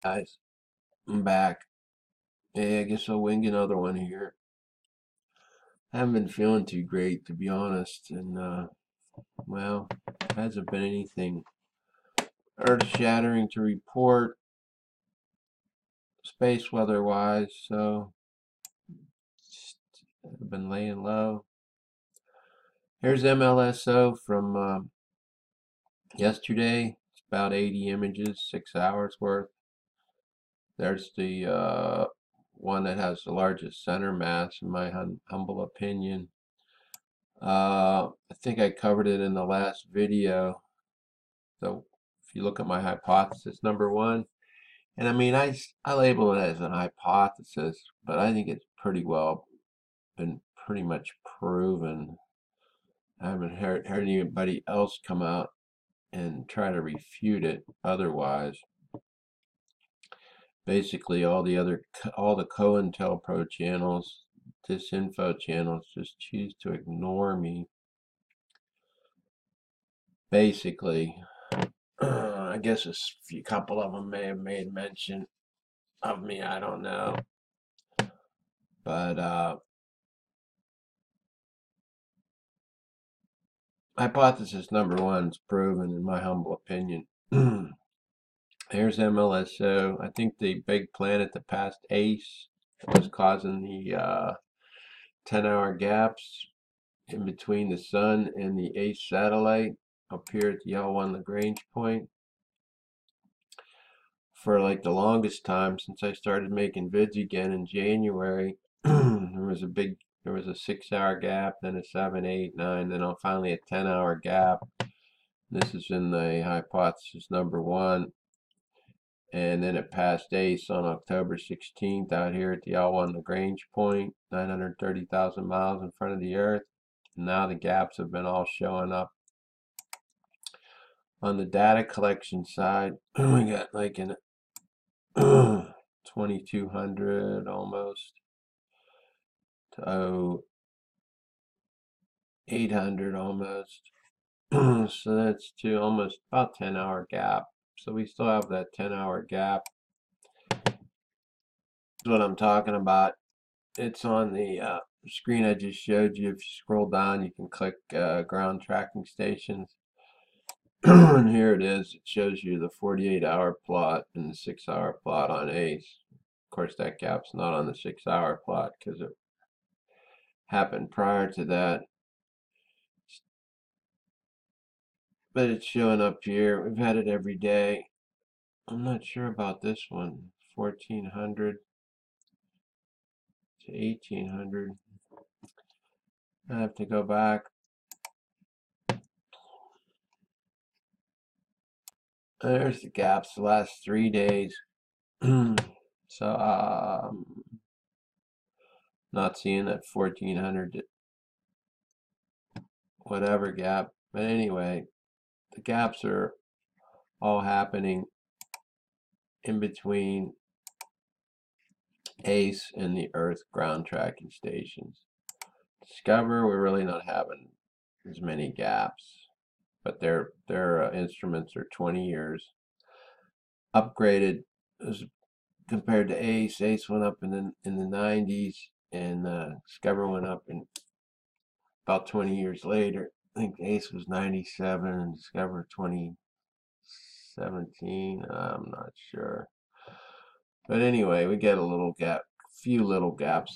Guys, I'm back. Hey, I guess I'll wing another one here. I haven't been feeling too great, to be honest, and well, hasn't been anything earth-shattering to report, space weather-wise. So, just I've been laying low. Here's MLSO from yesterday. It's about 80 images, 6 hours worth. There's the one that has the largest center mass, in my humble opinion. I think I covered it in the last video. So if you look at my hypothesis number one, and I mean, I label it as an hypothesis, but I think it's pretty well been pretty much proven. I haven't heard anybody else come out and try to refute it otherwise. Basically, all the COINTELPRO channels, disinfo channels, just choose to ignore me. Basically, I guess a couple of them may have made mention of me. I don't know, but hypothesis number one is proven, in my humble opinion. Here's MLSO. I think the big planet that passed ACE was causing the 10-hour gaps in between the sun and the ACE satellite up here at the L1 Lagrange point. For like the longest time since I started making vids again in January, there was a 6-hour gap, then a 7, 8, 9, then finally a 10-hour gap. This is in the hypothesis number one. And then it passed ACE on October 16th out here at the L1 Lagrange point, 930,000 miles in front of the Earth. And now the gaps have been all showing up. On the data collection side, we got like an 2200 almost to 800 almost. So that's almost about 10-hour gap. So we still have that 10-hour gap. That's what I'm talking about. It's on the screen I just showed you. If you scroll down, you can click ground tracking stations. And here it is. It shows you the 48-hour plot and the 6-hour plot on ACE. Of course, that gap's not on the 6-hour plot because it happened prior to that. But it's showing up here. We've had it every day. I'm not sure about this one. 1400 to 1800. I have to go back. There's the gaps the last 3 days. So not seeing that 1400 whatever gap. But anyway, the gaps are all happening in between ACE and the Earth ground tracking stations. Discover, we're really not having as many gaps, but their instruments are 20 years upgraded as compared to ACE. ACE went up in the 90s, and Discover went up in about 20 years later. I think ACE was 97 and Discover 2017. I'm not sure. But anyway, we get few little gaps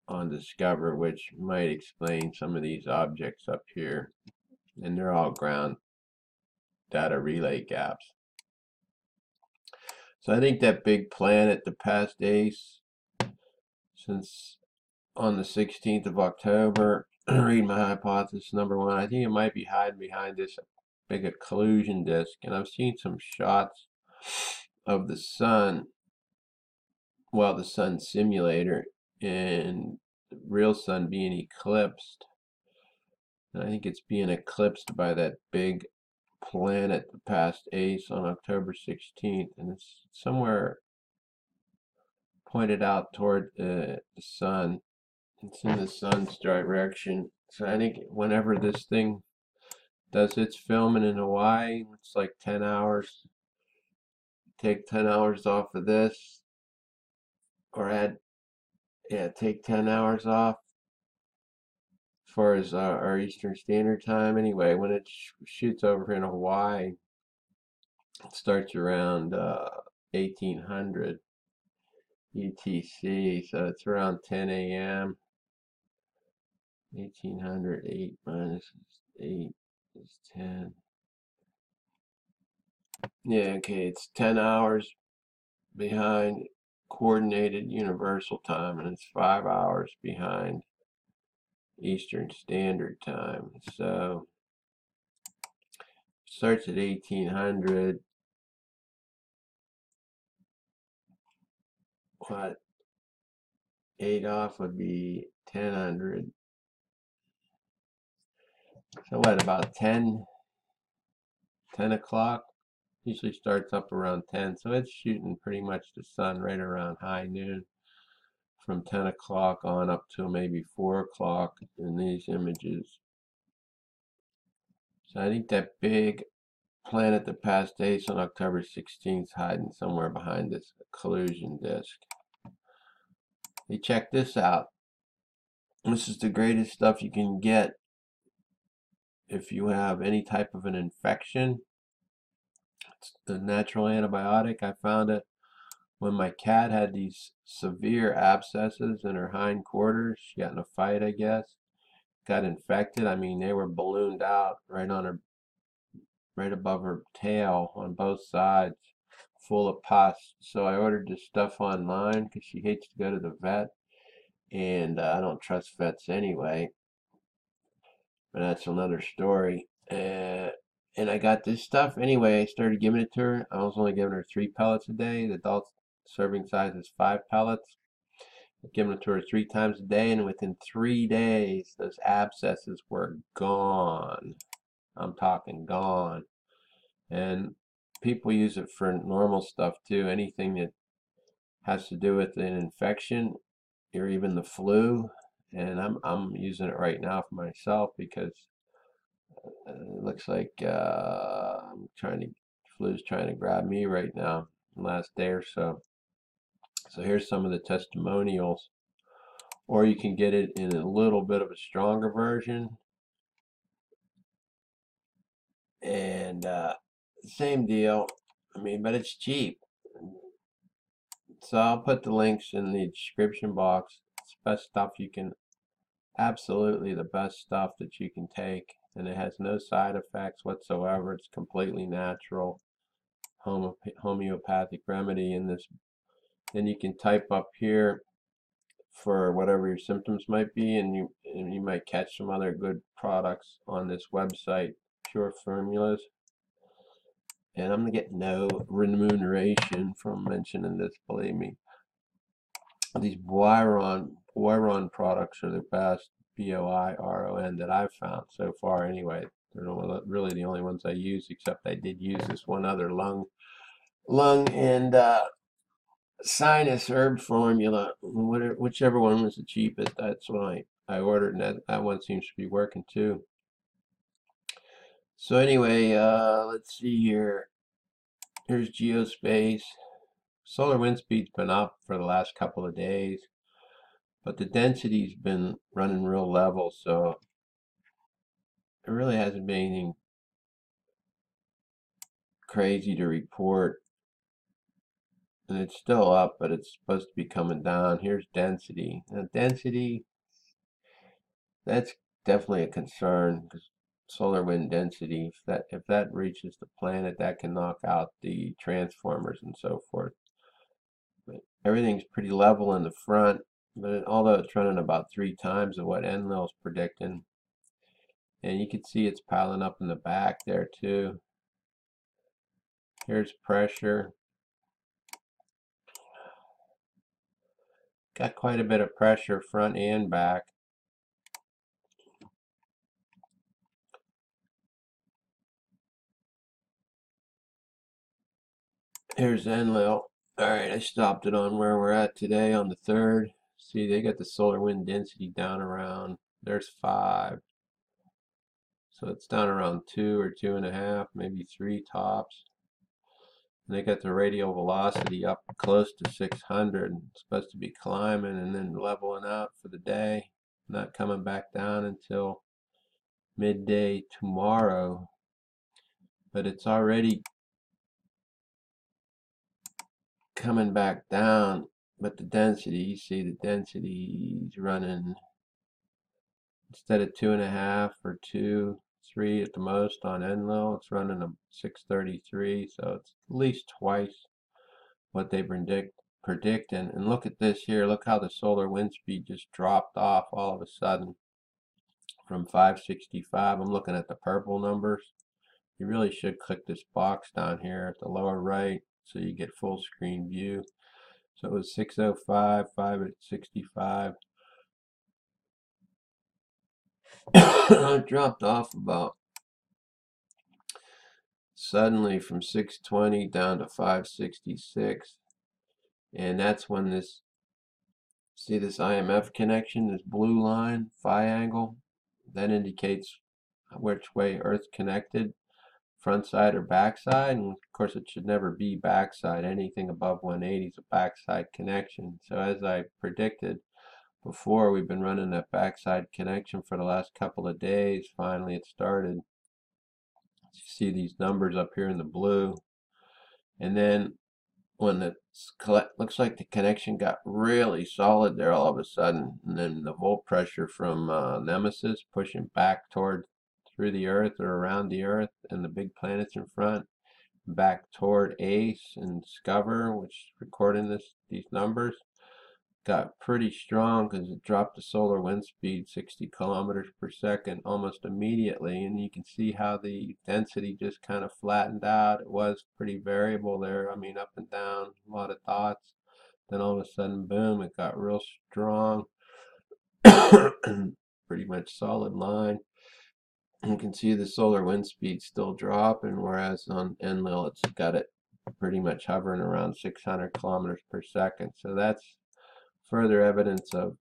on Discover, which might explain some of these objects up here. And they're all ground data relay gaps. So I think that big planet, the past ACE, since on the 16th of October, read my hypothesis number one, I think it might be hiding behind this big occlusion disk. And I've seen some shots of the sun, well, the sun simulator, and the real sun being eclipsed. And I think it's being eclipsed by that big planet that passed ACE on October 16th. And it's somewhere pointed out toward the sun. It's in the sun's direction. So I think whenever this thing does its filming in Hawaii, it's like 10 take 10 hours off of this, or add, yeah, take 10 hours off as far as our Eastern Standard Time. Anyway, when it shoots over here in Hawaii, it starts around 1800 UTC, so it's around 10 a.m. 1800, 8 minus 8 is 10. Yeah, okay, it's 10 hours behind Coordinated Universal Time, and it's 5 hours behind Eastern Standard Time. So starts at 1800. What? 8 off would be 1000. So what, about 10 o'clock? Usually starts up around 10. So it's shooting pretty much the sun right around high noon, from 10 o'clock on up till maybe 4 o'clock in these images. So I think that big planet that passed ACE on October 16th is hiding somewhere behind this collusion disk. Hey, check this out. This is the greatest stuff you can get if you have any type of an infection. It's the natural antibiotic. I found it when my cat had these severe abscesses in her hindquarters. She got in a fight, I guess. Got infected. I mean, they were ballooned out right on her, right above her tail on both sides, full of pus. So I ordered this stuff online because she hates to go to the vet, and I don't trust vets anyway. But that's another story. And I got this stuff anyway. I started giving it to her. I was only giving her 3 pellets a day. The adult serving size is 5 pellets. Giving it to her 3 times a day, and within 3 days, those abscesses were gone. I'm talking gone. And people use it for normal stuff too. Anything that has to do with an infection or even the flu. And I'm using it right now for myself because it looks like flu's trying to grab me right now, last day or so. So here's some of the testimonials. Or you can get it in a little bit of a stronger version. And same deal. I mean, but it's cheap. So I'll put the links in the description box. It's the best stuff you can, absolutely the best stuff that you can take. And it has no side effects whatsoever. It's completely natural homeopathic remedy in this. Then you can type up here for whatever your symptoms might be, and you might catch some other good products on this website, Pure Formulas. And I'm gonna get no remuneration from mentioning this, believe me. These Boiron products are the best, Boiron, that I've found so far anyway. They're really the only ones I use, except I did use this one other lung and sinus herb formula. Whichever one was the cheapest, that's what I ordered, and that one seems to be working too. So anyway, let's see here. Here's Geospace. Solar wind speed's been up for the last couple of days, but the density's been running real level, so there really hasn't been anything crazy to report. And it's still up, but it's supposed to be coming down. Here's density. Now density, that's definitely a concern, because solar wind density, if that reaches the planet, that can knock out the transformers and so forth. But everything's pretty level in the front, but although it's running about 3 times of what Enlil's predicting, and you can see it's piling up in the back there too. Here's pressure. Got quite a bit of pressure front and back. Here's Enlil. Alright, I stopped it on where we're at today on the 3rd. See, they got the solar wind density down around, there's 5. So it's down around 2 or 2.5, maybe 3 tops. And they got the radial velocity up close to 600. It's supposed to be climbing and then leveling out for the day, not coming back down until midday tomorrow. But it's already coming back down. But the density, you see the density is running, instead of 2.5 or 2, 3 at the most on NLIL, it's running a 633. So it's at least twice what they predict. And look at this here. Look how the solar wind speed just dropped off all of a sudden from 565. I'm looking at the purple numbers. You really should click this box down here at the lower right so you get full screen view. So it was 605, 5 at 65. It dropped off about suddenly from 620 down to 566. And that's when this, see this IMF connection, this blue line, phi angle, that indicates which way Earth's connected, front side or back side. And of course it should never be backside. Anything above 180 is a backside connection. So as I predicted before, we've been running that backside connection for the last couple of days. Finally it started. You see these numbers up here in the blue. And then when it looks like the connection got really solid there all of a sudden, and then the volt pressure from Nemesis pushing back toward through the Earth or around the Earth and the big planets in front, back toward ACE and Discover, which is recording these numbers, got pretty strong because it dropped the solar wind speed 60 kilometers per second almost immediately. And you can see how the density just kind of flattened out. It was pretty variable there. I mean, up and down, a lot of dots. Then all of a sudden, boom, it got real strong. Pretty much solid line. You can see the solar wind speed still dropping, whereas on NLIL it's got it pretty much hovering around 600 kilometers per second. So that's further evidence of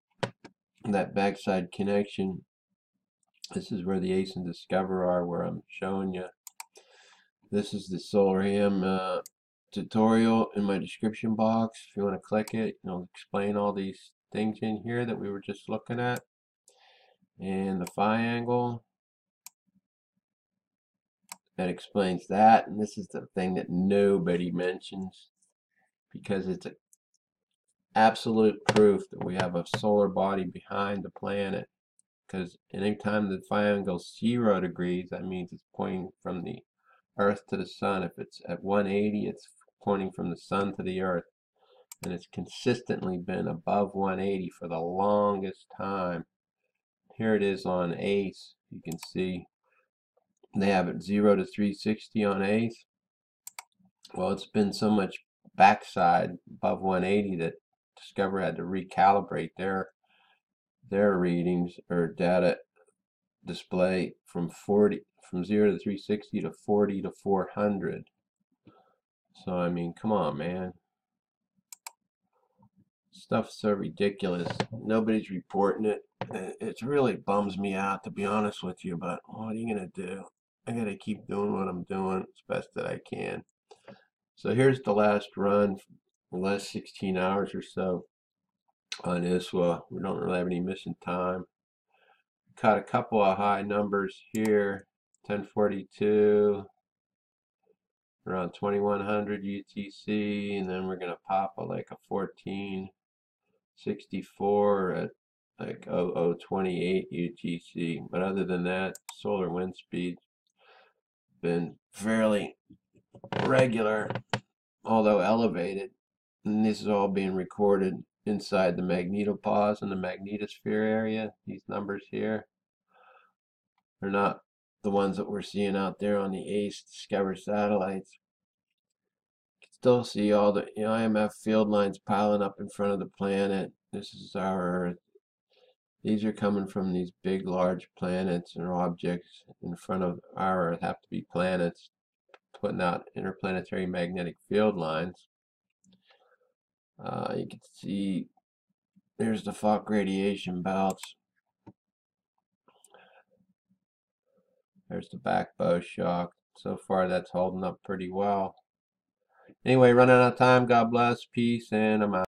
that backside connection. This is where the ACE and Discover are, where I'm showing you. This is the Solar Ham tutorial in my description box. If you want to click it, it'll explain all these things in here that we were just looking at. And the phi angle, that explains that. And this is the thing that nobody mentions, because it's a absolute proof that we have a solar body behind the planet. Because anytime the phi angle is 0 degrees, that means it's pointing from the Earth to the Sun. If it's at 180, it's pointing from the Sun to the Earth. And it's consistently been above 180 for the longest time. Here it is on ACE. You can see they have it 0 to 360 on ACE. Well, it's been so much backside above 180 that Discover had to recalibrate their readings or data display from 0 to 360 to 40 to 400. So I mean, come on, man. Stuff's so ridiculous. Nobody's reporting it. It really bums me out, to be honest with you, but what are you gonna do? I gotta keep doing what I'm doing as best that I can. So here's the last run, the last 16 hours or so on ISWA. We don't really have any missing time. Caught a couple of high numbers here, 1042, around 2100 UTC, and then we're gonna pop like a 1464 at like 0028 UTC. But other than that, solar wind speed's been fairly regular, although elevated. And this is all being recorded inside the magnetopause and the magnetosphere area. These numbers here are not the ones that we're seeing out there on the ACE Discover satellites. You can still see all the IMF field lines piling up in front of the planet. This is our Earth. These are coming from these big, large planets or objects in front of our Earth. Have to be planets putting out interplanetary magnetic field lines. You can see there's the Fock radiation belts. There's the back bow shock. So far that's holding up pretty well. Anyway, running out of time. God bless, peace, and I'm out.